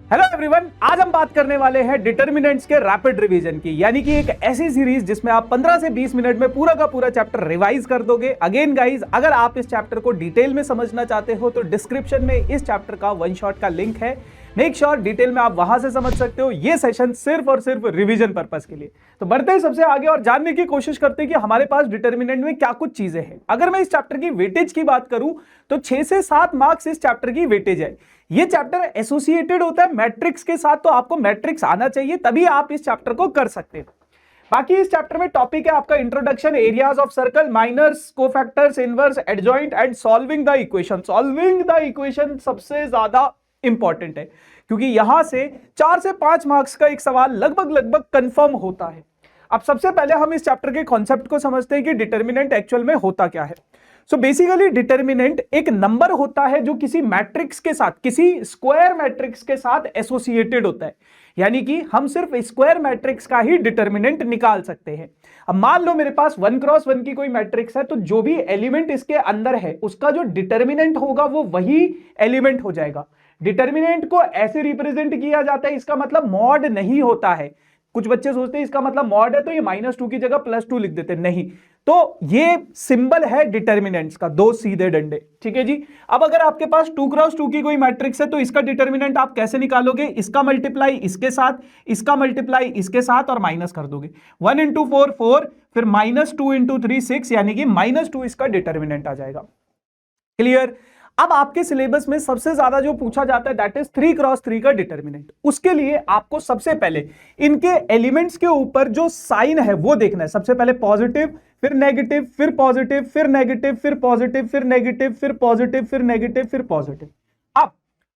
Hello everyone, आज हम बात करने वाले हैं डिटर्मिनेंट्स के रैपिड रिवीजन की, यानी कि एक ऐसी सीरीज जिसमें आप 15 से 20 मिनट में पूरा का पूरा चैप्टर रिवाइज कर दोगे। अगेन गाइस, अगर आप इस चैप्टर को डिटेल में समझना चाहते हो तो डिस्क्रिप्शन में इस चैप्टर का वन शॉट का लिंक है। मेक श्योर डिटेल में आप वहां से समझ सकते हो। ये सेशन सिर्फ और सिर्फ रिवीजन पर्पस के लिए। तो बढ़ते हैं सबसे आगे और जानने की कोशिश करते हैं कि हमारे पास डिटर्मिनेंट में क्या कुछ चीजें हैं। अगर मैं इस चैप्टर की वेटेज की बात करूं तो 6 से 7 मार्क्स इस चैप्टर की वेटेज है। ये चैप्टर एसोसिएटेड होता है मैट्रिक्स के साथ, तो आपको मैट्रिक्स आना चाहिए, तभी आप इस चैप्टर को कर सकते हैं। बाकी इस चैप्टर में टॉपिक है आपका introduction, areas of circle, minors, cofactors, inverse, adjoint and solving the equation. Solving the equation सबसे ज्यादा इंपॉर्टेंट है क्योंकि यहां से 4 से 5 मार्क्स का एक सवाल लगभग कंफर्म होता है। अब सबसे पहले हम इस चैप्टर के कॉन्सेप्ट को समझते हैं कि डिटर्मिनेंट एक्चुअल में होता क्या है। सो बेसिकली डिटर्मिनेंट एक नंबर होता है जो किसी मैट्रिक्स के साथ, किसी स्क्वायर मैट्रिक्स के साथ एसोसिएटेड होता है, यानी कि हम सिर्फ स्क्वायर मैट्रिक्स का ही डिटर्मिनेंट निकाल सकते हैं। अब मान लो मेरे पास 1 क्रॉस 1 की कोई मैट्रिक्स है, तो जो भी एलिमेंट इसके अंदर है उसका जो डिटर्मिनेंट होगा वो वही एलिमेंट हो जाएगा। डिटर्मिनेंट को ऐसे रिप्रेजेंट किया जाता है, इसका मतलब मॉड नहीं होता है। कुछ बच्चे सोचते हैं इसका मतलब मॉड है तो ये -2 की जगह +2 लिख देते, नहीं। तो ये सिंबल है डिटर्मिनेंट्स का, दो सीधे डंडे, ठीक है जी। अब अगर आपके पास 2 क्रॉस 2 की कोई मैट्रिक्स है तो इसका डिटर्मिनेंट आप कैसे निकालोगे? इसका मल्टीप्लाई इसके साथ, इसका मल्टीप्लाई इसके साथ और माइनस कर दोगे। 1 × 4 4, फिर -2 × 3 6, यानी कि -2 इसका डिटर्मिनेंट आ जाएगा। क्लियर? अब आपके सिलेबस में सबसे ज्यादा जो पूछा जाता है दैट इज 3 क्रॉस 3 का डिटर्मिनेंट। उसके लिए आपको सबसे पहले इनके एलिमेंट्स के ऊपर जो साइन है वो देखना है। सबसे पहले पॉजिटिव, फिर नेगेटिव, फिर पॉजिटिव, फिर नेगेटिव, फिर पॉजिटिव, फिर नेगेटिव, फिर पॉजिटिव, फिर नेगेटिव, फिर पॉजिटिव। अब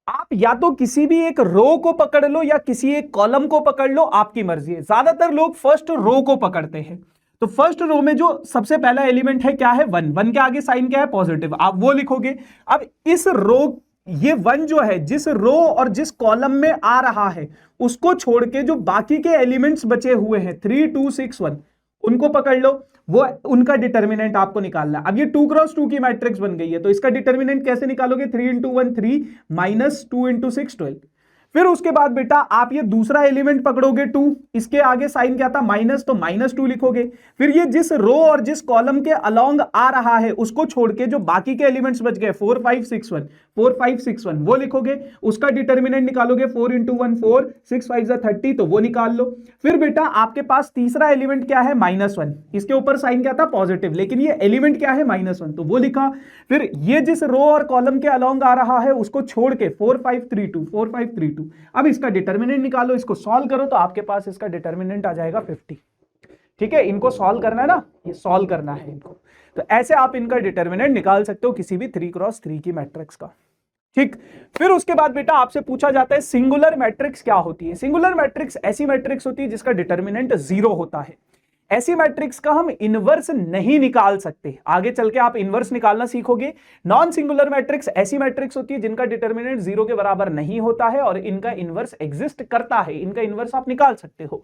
आप या तो किसी भी एक रो को पकड़ लो या किसी एक कॉलम को पकड़ लो, आपकी मर्जी है। ज्यादातर लोग फर्स्ट रो को पकड़ते हैं। तो फर्स्ट रो में जो सबसे पहला एलिमेंट है क्या है? 1। 1 के आगे साइन क्या है? पॉजिटिव, आप वो लिखोगे। अब इस रो, ये 1 जो है जिस रो और जिस कॉलम में आ रहा है उसको छोड़ के जो बाकी के एलिमेंट्स बचे हुए हैं 3 2 6 1, उनको पकड़ लो, वो उनका डिटर्मिनेंट आपको निकालना है। अब ये 2 क्रॉस 2 की मैट्रिक्स बन गई है तो इसका डिटर्मिनेंट कैसे निकालोगे? 3 × 1 3, -2 × 6 12। फिर उसके बाद बेटा आप ये दूसरा एलिमेंट पकड़ोगे 2, इसके आगे साइन क्या था? माइनस, तो -2 लिखोगे। फिर ये जिस रो और जिस कॉलम के अलोंग आ रहा है उसको छोड़ के जो बाकी के एलिमेंट्स बच गए 4 5 6 1, 4 5 6 1, वो लिखोगे। उसका डिटर्मिनेंट निकालोगे 4 × 1 4, 6 5 30, तो वो निकाल लो। फिर बेटा आपके पास तीसरा एलिमेंट क्या है? -1। इसके ऊपर साइन क्या था? पॉजिटिव, लेकिन ये एलिमेंट क्या है? -1, तो वो लिखा। फिर ये जिस रो और कॉलम के अलोंग आ रहा है उसको छोड़ के 4 5 3 2, 4 5 3 2। अब इसका डिटर्मिनेंट निकालो, इसको सॉल्व करो तो आपके पास इसका डिटर्मिनेंट आ जाएगा 50। ठीक है, इनको सॉल्व करना है ना, ये सॉल्व करना है इनको। तो ऐसे आप इनका डिटर्मिनेंट निकाल सकते हो किसी भी 3 क्रॉस 3 की मैट्रिक्स का। ठीक, फिर उसके बाद बेटा आपसे पूछा जाता है सिंगुलर मैट्रिक्स क्या होती है। सिंगुलर मैट्रिक्स ऐसी मैट्रिक्स होती है जिसका डिटर्मिनेंट 0 होता है। ऐसी मैट्रिक्स का हम इनवर्स नहीं निकाल सकते। आगे चल के आप इनवर्स निकालना सीखोगे। नॉन सिंगुलर मैट्रिक्स ऐसी मैट्रिक्स होती है जिनका डिटर्मिनेंट 0 के बराबर नहीं होता है और इनका इनवर्स एग्जिस्ट करता है, इनका इनवर्स आप निकाल सकते हो।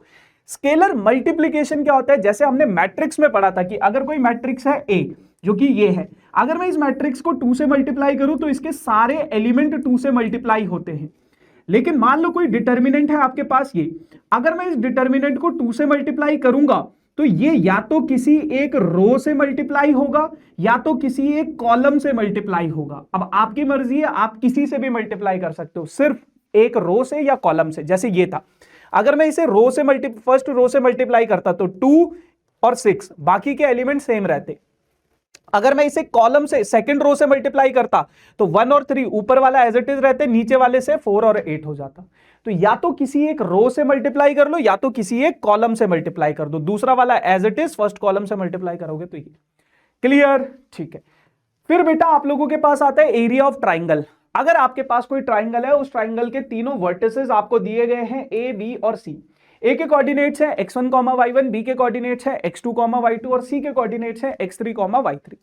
स्केलर मल्टीप्लीकेशन क्या होता है? जैसे हमने मैट्रिक्स में पढ़ा था कि अगर कोई मैट्रिक्स है A, जो कि ये है, अगर मैं इस मैट्रिक्स को 2 से मल्टीप्लाई करूं तो इसके सारे एलिमेंट 2 से मल्टीप्लाई होते हैं। लेकिन मान लो कोई डिटर्मिनेंट है आपके पास ये, अगर मैं इस डिटर्मिनेंट को 2 से मल्टीप्लाई करूंगा तो ये या तो किसी एक रो से मल्टीप्लाई होगा या तो किसी एक कॉलम से मल्टीप्लाई होगा। अब आपकी मर्जी है, आप किसी से भी मल्टीप्लाई कर सकते हो, सिर्फ एक रो से या कॉलम से। जैसे ये था, अगर मैं इसे रो से फर्स्ट रो से मल्टीप्लाई करता तो 2 और 6, बाकी के एलिमेंट सेम रहते। अगर मैं इसे कॉलम से सेकंड रो से मल्टीप्लाई करता तो 1 और 3 ऊपर वाला एज इट इज रहते, नीचे वाले से 4 और 8 हो जाता। तो या तो किसी एक रो से मल्टीप्लाई कर लो या तो किसी एक कॉलम से मल्टीप्लाई कर दो। दूसरा वाला as it is first column से मल्टीप्लाई करोगे तो ये। क्लियर? ठीक है। फिर बेटा आप लोगों के पास आता है एरिया ऑफ ट्राइंगल। अगर आपके पास कोई ट्राइंगल है, उस ट्राइंगल के तीनों वर्टिसेस आपको दिए गए हैं A, B और C। A के कोऑर्डिनेट्स है x1, y1, B के कोऑर्डिनेट्स है x2, y2 और C के कोऑर्डिनेट्स है x3, y3।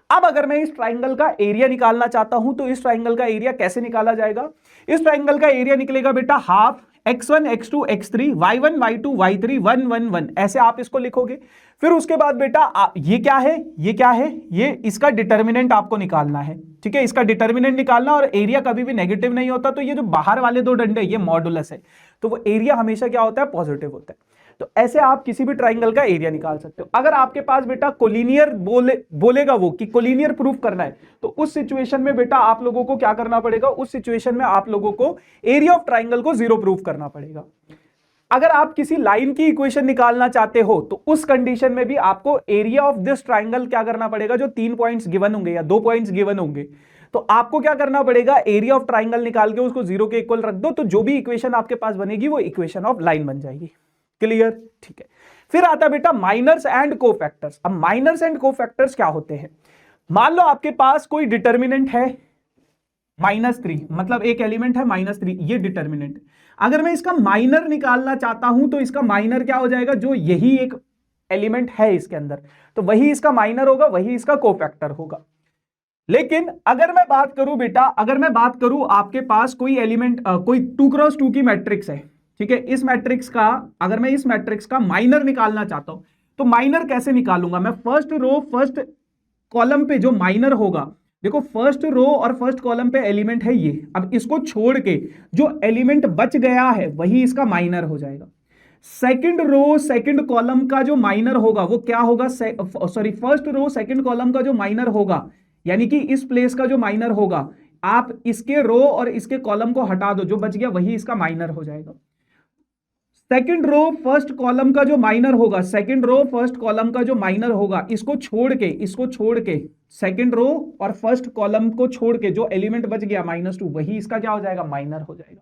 अब अगर मैं इस ट्राइंगल का एरिया निकालना चाहता हूं तो इस ट्राइंगल का एरिया कैसे निकाला जाएगा? इस ट्राइंगल का एरिया निकलेगा बेटा half x1 x2 x3 y1 y2 y3 1 1 1 ऐसे आप इसको लिखोगे। फिर उसके बाद बेटा ये क्या है, ये क्या है, ये इसका डिटर्मिनेंट आपको निकालना है, ठीक है, इसका डिटर्मिनेंट निकालना। और एरिया कभी भी नेगेटिव नहीं होता, तो ये जो बाहर वाले दो डंडे ये मॉडुलस है, तो वो एरिया हमेशा क्या होता है, पॉजिटिव होता है। तो ऐसे आप किसी भी ट्राइंगल का एरिया निकाल सकते हो। अगर आपके पास बेटा कोलिनियर बोलेगा वो कि कोलिनियर प्रूफ करना है, तो उस सिचुएशन में बेटा आप लोगों को क्या करना पड़ेगा, उस सिचुएशन में आप लोगों को एरिया ऑफ ट्राइंगल को 0 प्रूफ करना पड़ेगा। अगर आप किसी लाइन की इक्वेशन निकालना चाहते हो, तो उस कंडीशन में भी आपको एरिया ऑफ दिस ट्राइंगल क्या करना पड़ेगा, जो 3 पॉइंट्स गिवन होंगे या 2 पॉइंट्स गिवन होंगे, तो आपको क्या करना पड़ेगा, एरिया ऑफ ट्राइंगल निकाल के उसको 0 के इक्वल रख दो, तो जो भी इक्वेशन आपके पास बनेगी वो इक्वेशन ऑफ लाइन बन जाएगी। क्लियर, ठीक है। फिर आता बेटा माइनर्स एंड कोफैक्टर्स। अब माइनर्स एंड कोफैक्टर्स क्या होते हैं, मान लो आपके पास कोई डिटर्मिनेंट है -3, मतलब एक एलिमेंट है -3, ये डिटर्मिनेंट। अगर मैं इसका माइनर निकालना चाहता हूं, तो इसका माइनर क्या हो जाएगा, जो यही एक एलिमेंट है इसके अंदर, तो वही इसका माइनर होगा, वही इसका कोफैक्टर होगा। लेकिन अगर मैं बात करूं बेटा, अगर मैं बात करूं आपके पास कोई एलिमेंट कोई 2x2 की मैट्रिक्स है, ठीक है, इस मैट्रिक्स का, अगर मैं इस मैट्रिक्स का माइनर निकालना चाहता हूं, तो माइनर कैसे निकालूंगा मैं, फर्स्ट रो फर्स्ट कॉलम पे जो माइनर होगा, देखो फर्स्ट रो और फर्स्ट कॉलम पे एलिमेंट है ये, अब इसको छोड़ के जो एलिमेंट बच गया है वही इसका माइनर हो जाएगा। सेकंड रो सेकंड कॉलम का जो माइनर होगा वो क्या होगा, sorry first row second column का जो माइनर होगा, यानी कि इस प्लेस का जो माइनर होगा, आप इसके रो और इसके कॉलम को हटा दो, जो बच गया वही इसका माइनर हो जाएगा। सेकंड रो फर्स्ट कॉलम का जो माइनर होगा, सेकंड रो फर्स्ट कॉलम का जो माइनर होगा, इसको छोड़ के सेकंड रो और फर्स्ट कॉलम को छोड़ के जो एलिमेंट बच गया -2, वही इसका क्या हो जाएगा, माइनर हो जाएगा।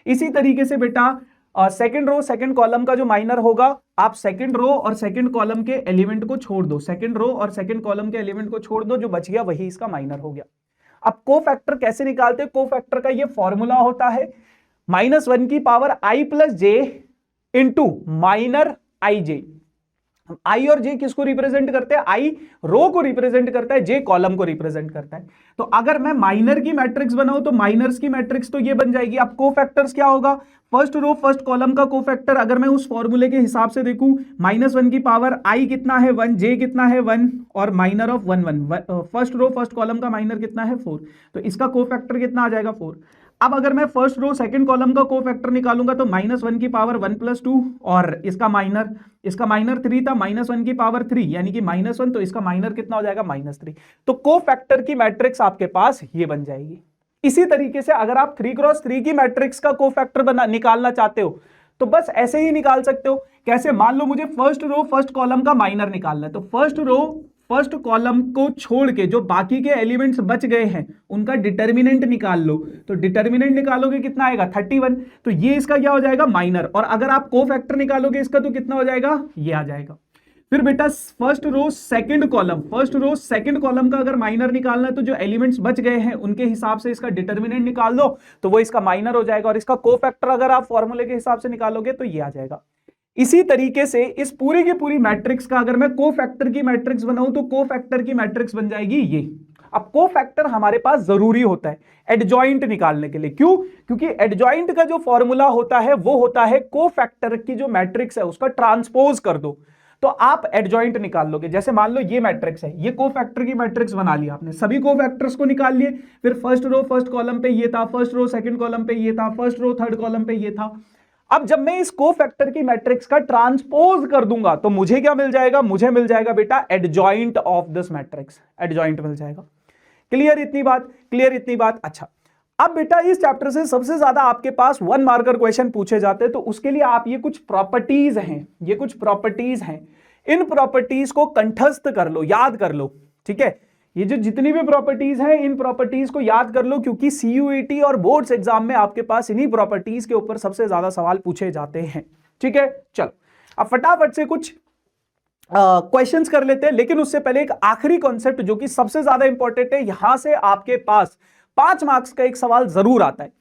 इसी तरीके से बेटा सेकंड रो सेकंड कॉलम का जो माइनर होगा, आप सेकंड रो और सेकंड कॉलम के एलिमेंट को छोड़ दो, सेकंड रो और सेकंड कॉलम के एलिमेंट को छोड़ दो, जो बच गया वही इसका माइनर हो गया। अब कोफैक्टर कैसे निकालते हैं, कोफैक्टर का ये फॉर्मूला होता है -1 की power i plus j into minor i j. I और जे किसको रिप्रेजेंट करते हैं, आई रो को रिप्रेजेंट करता है, जे कॉलम को रिप्रेजेंट करता है। तो अगर मैं माइनर की मैट्रिक्स बनाऊं, तो माइनर्स की मैट्रिक्स तो ये बन जाएगी। अब कोफैक्टर्स क्या होगा, फर्स्ट रो फर्स्ट कॉलम का कोफैक्टर, अगर मैं उस फॉर्मूले के हिसाब से देखूं, -1 की पावर आई कितना है 1, जे कितना है 1, और minor of 1 1, first row first column का माइनर कितना है 4, तो इसका कोफैक्टर कितना आ जाएगा 4। अब अगर मैं फर्स्ट रो सेकंड कॉलम का कोफैक्टर निकालूंगा, तो -1 की पावर 1 + 2, और इसका माइनर 3 था, -1 की पावर 3 यानी कि -1, तो इसका माइनर कितना हो जाएगा -3। तो कोफैक्टर की मैट्रिक्स आपके पास ये बन जाएगी। इसी तरीके से अगर आप 3x3 की मैट्रिक्स का कोफैक्टर निकालना चाहते हो, तो बस ऐसे ही निकाल सकते हो। कैसे, मान लो मुझे फर्स्ट रो फर्स्ट कॉलम का माइनर निकालना है, तो फर्स्ट रो फर्स्ट कॉलम को छोड़ के जो बाकी के एलिमेंट्स बच गए हैं उनका डिटर्मिनेंट निकाल लो, तो डिटर्मिनेंट निकालोगे कितना आएगा 31, तो ये इसका क्या हो जाएगा माइनर। और अगर आप कोफैक्टर निकालोगे इसका, तो कितना हो जाएगा, ये आ जाएगा। फिर बेटा फर्स्ट रो सेकंड कॉलम का अगर माइनर निकालना है, तो जो एलिमेंट्स बच गए हैं उनके हिसाब से इसका डिटर्मिनेंट निकाल दो, तो वो इसका माइनर हो जाएगा। और इसका कोफैक्टर अगर आप फॉर्मूले के हिसाब से निकालोगे तो ये आ जाएगा। इसी तरीके से इस पूरी की पूरी मैट्रिक्स का अगर मैं कोफैक्टर की मैट्रिक्स बनाऊं, तो कोफैक्टर की मैट्रिक्स बन जाएगी ये। अब कोफैक्टर हमारे पास जरूरी होता है एडजॉइंट निकालने के लिए। क्यों? क्योंकि एडजॉइंट का जो फॉर्मूला होता है वो होता है कोफैक्टर की जो मैट्रिक्स है उसका ट्रांसपोज कर दो, तो आप एडजॉइंट निकाल लोगे। जैसे मान लो ये मैट्रिक्स है, ये कोफैक्टर की मैट्रिक्स बना लिया आपने, सभी कोफैक्टर्स को निकाल लिए। फिर फर्स्ट रो फर्स्ट कॉलम पे ये था, फर्स्ट रो सेकंड कॉलम पे ये था, फर्स्ट रो थर्ड कॉलम पे ये था। अब जब मैं इस कोफैक्टर की मैट्रिक्स का ट्रांसपोज कर दूंगा, तो मुझे क्या मिल जाएगा, मुझे मिल जाएगा बेटा adjoint of this matrix, adjoint मिल जाएगा। क्लियर इतनी बात? अच्छा, अब बेटा इस चैप्टर से सबसे ज्यादा आपके पास 1 मार्कर क्वेश्चन पूछे जाते हैं, तो उसके लिए आप ये कुछ प्रॉपर्टीज हैं, इन प्रॉपर्टीज को कंठस्थ कर लो, याद कर लो, ठीक है। ये जो जितनी भी प्रॉपर्टीज हैं, इन प्रॉपर्टीज को याद कर लो, क्योंकि सीयूईटी और बोर्ड्स एग्जाम में आपके पास इन्हीं प्रॉपर्टीज के ऊपर सबसे ज्यादा सवाल पूछे जाते हैं, ठीक है। चलो अब फटाफट से कुछ क्वेश्चंस कर लेते हैं, लेकिन उससे पहले एक आखिरी कॉन्सेप्ट जो कि सबसे ज्यादा इंपॉर्टेंट है, यहां से आपके पास 5 मार्क्स का एक सवाल जरूर आता है।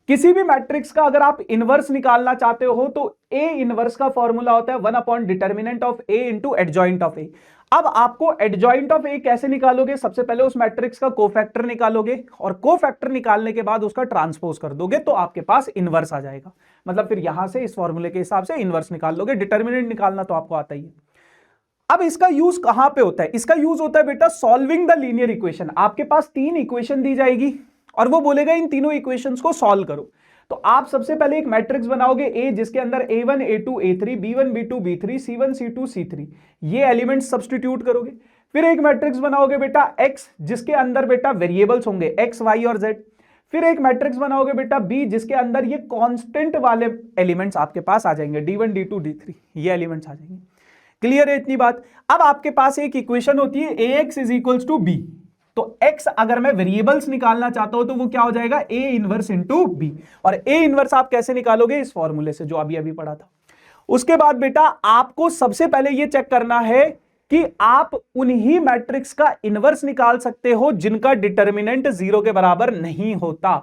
किसी भी मैट्रिक्स का अगर आप इनवर्स निकालना चाहते हो, तो ए इनवर्स का फॉर्मूला होता है 1 upon determinant of A into adjoint of A. अब आपको एडजॉइंट ऑफ ए कैसे निकालोगे? सबसे पहले उस मैट्रिक्स का कोफैक्टर निकालोगे और कोफैक्टर निकालने के बाद उसका ट्रांसपोज कर दोगे तो आपके पास इनवर्स आ जाएगा। मतलब फिर यहां से इस फॉर्मूले के हिसाब से इनवर्स निकाल लोगे। डिटर्मिनेंट निकालना तो आपको आता ही है। अब इसका यूज कहां पे होता है? इसका यूज होता है बेटा सॉल्विंग द लीनियर इक्वेशन। आपके पास 3 इक्वेशन दी जाएगी और वो बोलेगा इन तीनों इक्वेशंस को सॉल्व करो। तो आप सबसे पहले एक मैट्रिक्स बनाओगे ए, जिसके अंदर a1 a2 a3 b1 b2 b3 c1 c2 c3 ये एलिमेंट्स सब्स्टिट्यूट करोगे। फिर एक मैट्रिक्स बनाओगे बेटा x, जिसके अंदर बेटा वेरिएबल्स होंगे x y और z। फिर एक मैट्रिक्स बनाओगे बेटा b, जिसके अंदर ये कांस्टेंट वाले एलिमेंट्स आपके पास आ जाएंगे d1 d2 d3 ये एलिमेंट्स आ जाएंगे। क्लियर है इतनी बात? अब आपके पास एक इक्वेशन होती है ax is equals to b। तो x अगर मैं वेरिएबल्स निकालना चाहता हूं तो वो क्या हो जाएगा? a inverse into B. और a इनवर्स आप कैसे निकालोगे? इस फॉर्मूले से जो अभी अभी पढ़ा था। उसके बाद बेटा आपको सबसे पहले ये चेक करना है कि आप उन्हीं मैट्रिक्स का इनवर्स निकाल सकते हो जिनका डिटर्मिनेंट 0 के बराबर नहीं होता।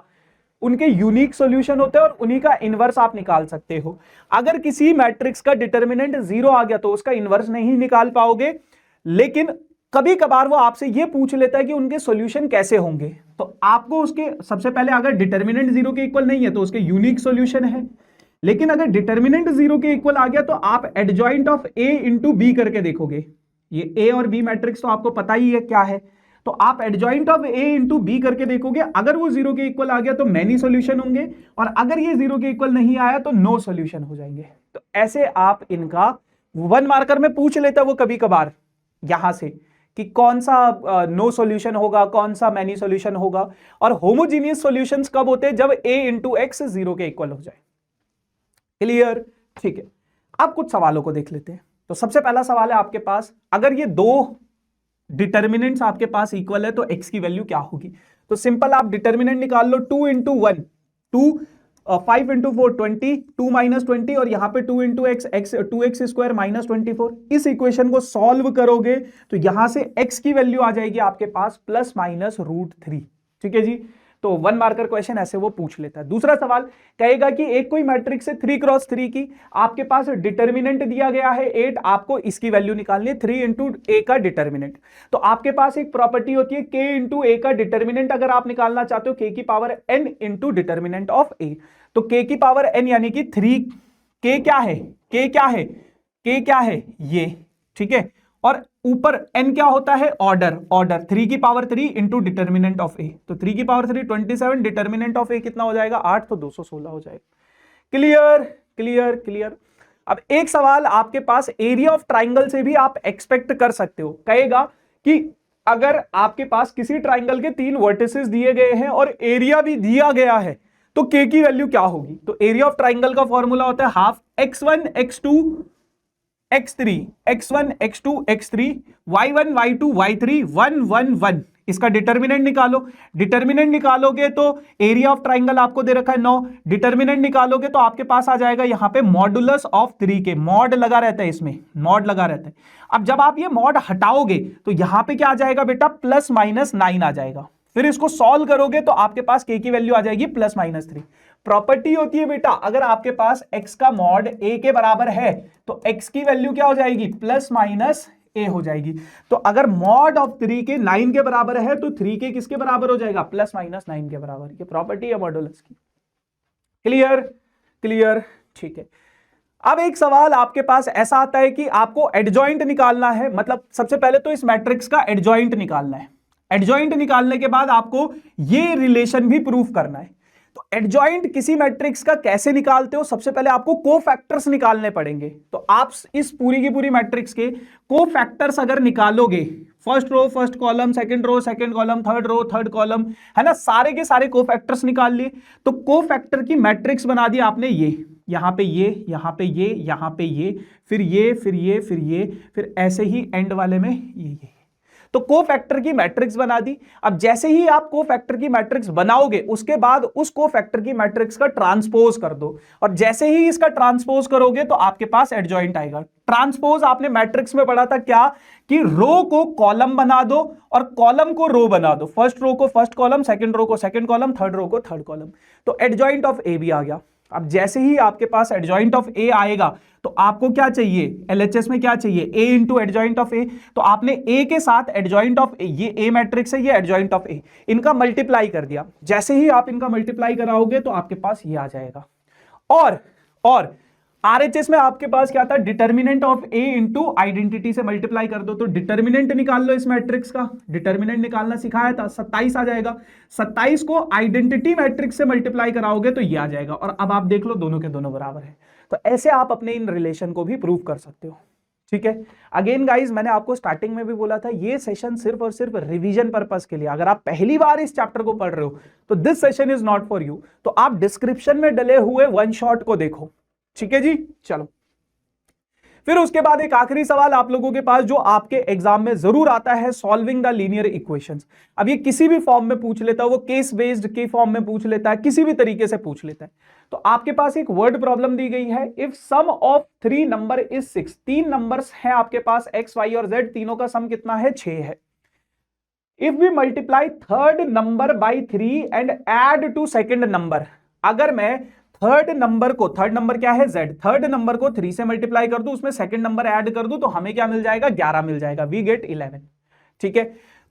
उनके यूनिक सॉल्यूशन होते हैं और उन्हीं का इनवर्स आप निकाल सकते हो। अगर किसी मैट्रिक्स का डिटर्मिनेंट 0 आ गया तो उसका इनवर्स नहीं निकाल पाओगे, लेकिन कभी कभार वो आपसे ये पूछ लेता है कि उनके सॉल्यूशन कैसे होंगे। तो आपको उसके सबसे पहले अगर डिटर्मिनेंट 0 के इक्वल नहीं है तो उसके यूनिक सॉल्यूशन है, लेकिन अगर डिटर्मिनेंट 0 के इक्वल आ गया तो आप adjoint of A into B करके देखोगे। ये ए और बी मैट्रिक्स तो आपको पता ही है क्या है, तो आप adjoint of A into B करके देखोगे। अगर वो 0 के इक्वल आ गया तो मैनी सॉल्यूशन होंगे, और अगर ये 0 के इक्वल नहीं आया तो नो सॉल्यूशन हो जाएंगे। तो ऐसे आप इनका 1 मार्कर में पूछ लेता है वो कभी कभार यहां से कि कौन सा नो सॉल्यूशन होगा, कौन सा मैनी सॉल्यूशन होगा। और होमोजीनियस सॉल्यूशंस कब होते हैं? जब a इंटू एक्स 0 के इक्वल हो जाए। क्लियर? ठीक है, अब कुछ सवालों को देख लेते हैं। तो सबसे पहला सवाल है आपके पास, अगर ये दो डिटर्मिनेंट्स आपके पास इक्वल है तो x की वैल्यू क्या होगी? तो सिंपल आप डिटर्मिनेंट निकाल लो। 2 इंटू 1 2, 5 इंटू 4 20, 2 माइनस 20, और यहां पे 2 into x 2x square minus 24। इस इक्वेशन को सॉल्व करोगे तो यहां से x की वैल्यू आ जाएगी आपके पास प्लस माइनस √3। ठीक है जी, तो 1 मार्कर क्वेश्चन ऐसे वो पूछ लेता है। दूसरा सवाल कहेगा कि एक कोई मैट्रिक्स है 3 क्रॉस 3 की, आपके पास डिटर्मिनेंट दिया गया है 8, आपको इसकी वैल्यू निकालनी है 3 इंटू ए का डिटर्मिनेंट। तो आपके पास एक प्रॉपर्टी होती है k इंटू ए का डिटर्मिनेंट अगर आप निकालना चाहते हो k की power n into determinant of A. तो k की पावर n यानी कि 3, k क्या है? k क्या है? k क्या है? ये, ठीक है। और ऊपर n क्या होता है? ऑर्डर। 3 की power 3 into determinant of A. तो 3 की पावर 3 27, डिटर्मिनेंट ऑफ ए कितना हो जाएगा? 8, तो 216 हो जाएगा। क्लियर? क्लियर? क्लियर? अब एक सवाल आपके पास एरिया ऑफ ट्राइंगल से भी आप एक्सपेक्ट कर सकते हो। कहेगा कि अगर आपके पास किसी ट्राइंगल के 3 वर्टिसेस दिए गए हैं और एरिया भी दिया गया है तो k की वैल्यू क्या होगी? तो एरिया ऑफ ट्राइंगल का फॉर्मूला होता है half x1 x2 x3 x1 x2 x3 y1 y2 y3 1 1 1। इसका डिटर्मिनेंट निकालो। डिटर्मिनेंट निकालोगे तो एरिया ऑफ ट्राइंगल आपको दे रखा है 9, डिटर्मिनेंट निकालोगे तो आपके पास आ जाएगा यहां पे मॉडुलस ऑफ 3 के, मॉड लगा रहता है, इसमें मॉड लगा रहता है। अब जब आप ये मॉड हटाओगे तो यहां पे क्या आ जाएगा बेटा? प्लस माइनस 9 आ जाएगा। फिर इसको सॉल्व करोगे तो आपके पास k की वैल्यू आ जाएगी प्लस माइनस 3। प्रॉपर्टी होती है बेटा, अगर आपके पास x का मॉड a के बराबर है तो x की वैल्यू क्या हो जाएगी? प्लस माइनस a हो जाएगी। तो अगर मॉड ऑफ 3 के 9 के बराबर है तो 3 के किसके बराबर हो जाएगा? प्लस माइनस 9 के बराबर। ये प्रॉपर्टी है मॉडुलस की। क्लियर? क्लियर? ठीक है। अब एक सवाल आपके पास ऐसा आता है कि आपको एडजॉइंट निकालना है। मतलब सबसे पहले तो इस मैट्रिक्स का एडजॉइंट निकालना है। एडजॉइंट निकालने के बाद आपको ये रिलेशन भी प्रूफ करना है। तो एडजॉइंट किसी मैट्रिक्स का कैसे निकालते हो? सबसे पहले आपको कोफैक्टर्स निकालने पड़ेंगे। तो आप इस पूरी की पूरी मैट्रिक्स के कोफैक्टर्स अगर निकालोगे, first row first column, second row second column, third row third column, है ना, सारे के सारे कोफैक्टर्स निकाल लिए। तो कोफैक्टर की मैट्रिक्स बना दी आपने ये, यहां पे ये, यहां पे ये, यहां पे ये, फिर ये, फिर ये, फिर ये, फिर ऐसे ही एंड वाले में ये। तो कोफैक्टर की मैट्रिक्स बना दी। अब जैसे ही आप कोफैक्टर की मैट्रिक्स बनाओगे उसके बाद उस कोफैक्टर की मैट्रिक्स का ट्रांसपोज कर दो, और जैसे ही इसका ट्रांसपोज करोगे तो आपके पास एडजॉइंट आएगा। ट्रांसपोज आपने मैट्रिक्स में पढ़ा था क्या? कि रो को कॉलम बना दो और कॉलम को रो बना दो। फर्स्ट रो को फर्स्ट कॉलम, सेकंड रो को सेकंड कॉलम, थर्ड रो को थर्ड कॉलम। तो एडजॉइंट ऑफ ए भी आ गया। अब जैसे ही आपके पास एडजॉइंट ऑफ ए आएगा तो आपको क्या चाहिए, एलएचएस में क्या चाहिए, ए इंटू एडजॉइंट ऑफ ए। तो आपने ए के साथ एडजॉइंट ऑफ ए, ये ए मैट्रिक्स है, ये एडजॉइंट ऑफ ए, इनका मल्टीप्लाई कर दिया। जैसे ही आप इनका मल्टीप्लाई कराओगे तो आपके पास ये आ जाएगा। और आरएचएस में आपके पास क्या था, determinant of A into identity से मल्टीप्लाई कर दो। तो डिटर्मिनेंट निकाल लो इस मैट्रिक्स का, डिटर्मिनेंट निकालना सिखाया था, 27 आ जाएगा। 27 को आइडेंटिटी मैट्रिक्स से मल्टीप्लाई कराओगे तो ये आ जाएगा। और अब आप देख लो दोनों के दोनों बराबर है। तो ऐसे आप अपने इन रिलेशन को भी प्रूव कर सकते हो। ठीक है, अगेन गाइज मैंने आपको स्टार्टिंग में भी बोला था ये सेशन सिर्फ और सिर्फ रिवीजन पर्पस के लिए। अगर आप पहली बार इस चैप्टर को पढ़ रहे हो तो this session is not for you. तो आप डिस्क्रिप्शन में डले हुए वन शॉट को देखो। ठीक है जी, चलो फिर उसके बाद एक आखिरी सवाल आप लोगों के पास जो आपके एग्जाम में जरूर आता है, सॉल्विंग द लीनियर इक्वेशंस। अब ये किसी भी फॉर्म में पूछ लेता है, वो केस बेस्ड के फॉर्म में पूछ लेता है, किसी भी तरीके से पूछ लेता है। तो आपके पास एक वर्ड प्रॉब्लम दी गई है, if sum of 3 number is 6। 3 numbers हैं आपके पास x, y और z, तीनों का सम कितना है, 6 है। If we multiply third number by 3 and add to second number, अगर मैं थर्ड नंबर क्या है z, थर्ड नंबर को 3 से मल्टीप्लाई कर दूं, उसमें सेकंड नंबर ऐड कर दूं, तो हमें क्या मिल जाएगा, 11 मिल जाएगा, वी गेट 11। ठीक है,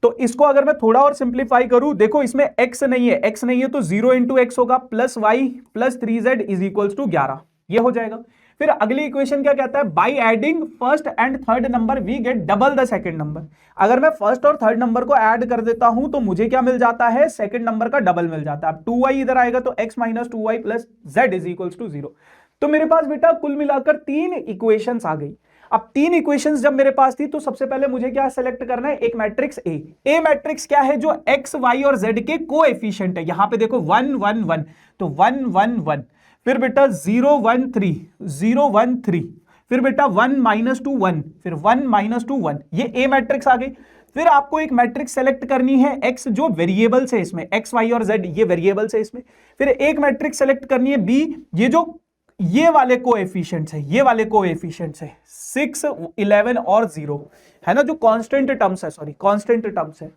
तो इसको अगर मैं थोड़ा और सिंप्लीफाई करूं, देखो इसमें x नहीं है तो 0 इंटू एक्स होगा plus y plus 3z is equals to 11, ये हो जाएगा। फिर अगली इक्वेशन क्या कहता है, by adding first and third number we get double the second number. अगर मैं फर्स्ट और थर्ड नंबर को ऐड कर देता हूं तो मुझे क्या मिल जाता है, सेकंड नंबर का डबल मिल जाता है। अब 2y इधर आएगा तो x minus 2y plus z is equals to 0। तो मेरे पास बेटा कुल मिलाकर 3 इक्वेशंस आ गई। अब 3 इक्वेशंस जब मेरे पास थी तो सबसे पहले मुझे क्या सेलेक्ट करना है, एक मैट्रिक्स ए। ए मैट्रिक्स क्या है, जो x, y और z के कोएफिशिएंट है। यहां पे देखो 1 1 1, तो 1 1 1, फिर बेटा 0 1 3 0 1 3, फिर बेटा 1 माइनस 2 1, फिर 1 माइनस 2 1, ये ए मैट्रिक्स आ गई। फिर आपको एक मैट्रिक्स सेलेक्ट करनी है x, जो वेरिएबल्स है इसमें, x, y और z ये वेरिएबल्स है इसमें। फिर एक मैट्रिक्स सेलेक्ट करनी है b, ये जो ये वाले कोएफिशिएंट्स है, ये वाले कोएफिशिएंट्स है 6 11 और 0 है ना, जो कांस्टेंट टर्म्स है, सॉरी कांस्टेंट टर्म्स है।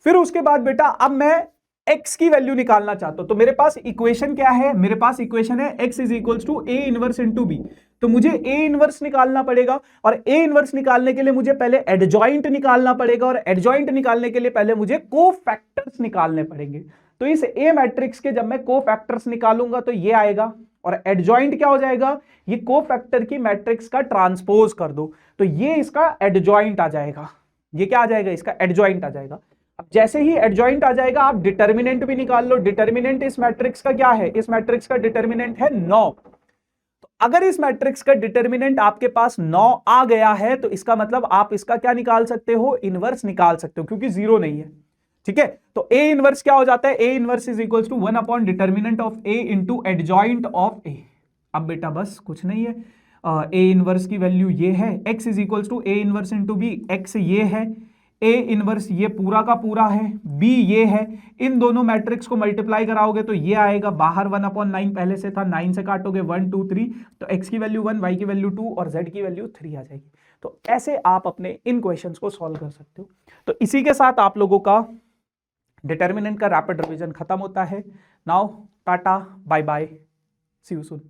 फिर उसके बाद बेटा अब मैं x की वैल्यू निकालना चाहता हूं, तो मेरे पास इक्वेशन क्या है, मेरे पास इक्वेशन है x is equals to a inverse into b। तो मुझे a इनवर्स निकालना पड़ेगा, और a इनवर्स निकालने के लिए मुझे पहले एडजॉइंट निकालना पड़ेगा, और एडजॉइंट निकालने के लिए पहले मुझे कोफैक्टर्स निकालने पड़ेंगे। तो इस a मैट्रिक्स के जब मैं कोफैक्टर्स निकालूंगा तो ये आएगा, और एडजॉइंट क्या हो जाएगा, ये कोफैक्टर की मैट्रिक्स का ट्रांसपोज कर दो, तो ये इसका एडजॉइंट आ जाएगा। ये क्या आ जाएगा, इसका एडजॉइंट आ जाएगा। अब जैसे ही एडजॉइंट आ जाएगा आप डिटर्मिनेंट भी निकाल लो। डिटर्मिनेंट इस मैट्रिक्स का क्या है, इस मैट्रिक्स का डिटर्मिनेंट है 9। तो अगर इस मैट्रिक्स का डिटर्मिनेंट आपके पास 9 आ गया है तो इसका मतलब आप इसका क्या निकाल सकते हो, इनवर्स निकाल सकते हो, क्योंकि 0 नहीं है। ठीक है, तो ए इनवर्स क्या हो जाता है, A inverse is equals to 1 upon determinant of A into adjoint of A. अब बेटा बस कुछ नहीं है, ए इनवर्स की वैल्यू ये है, x is equals to A inverse into B. X ये है, ए इनवर्स ये पूरा का पूरा है, b ये है। इन दोनों मैट्रिक्स को मल्टीप्लाई कराओगे तो ये आएगा, बाहर 1/9 पहले से था, 9 से काटोगे 1 2 3, तो x की वैल्यू 1, y की वैल्यू 2 और z की वैल्यू 3 आ जाएगी। तो ऐसे आप अपने इन क्वेश्चंस को सॉल्व कर सकते हो। तो इसी के साथ आप लोगों का डिटर्मिनेंट का रैपिड रिवीजन खत्म होता है। Now tata bye bye, see you soon.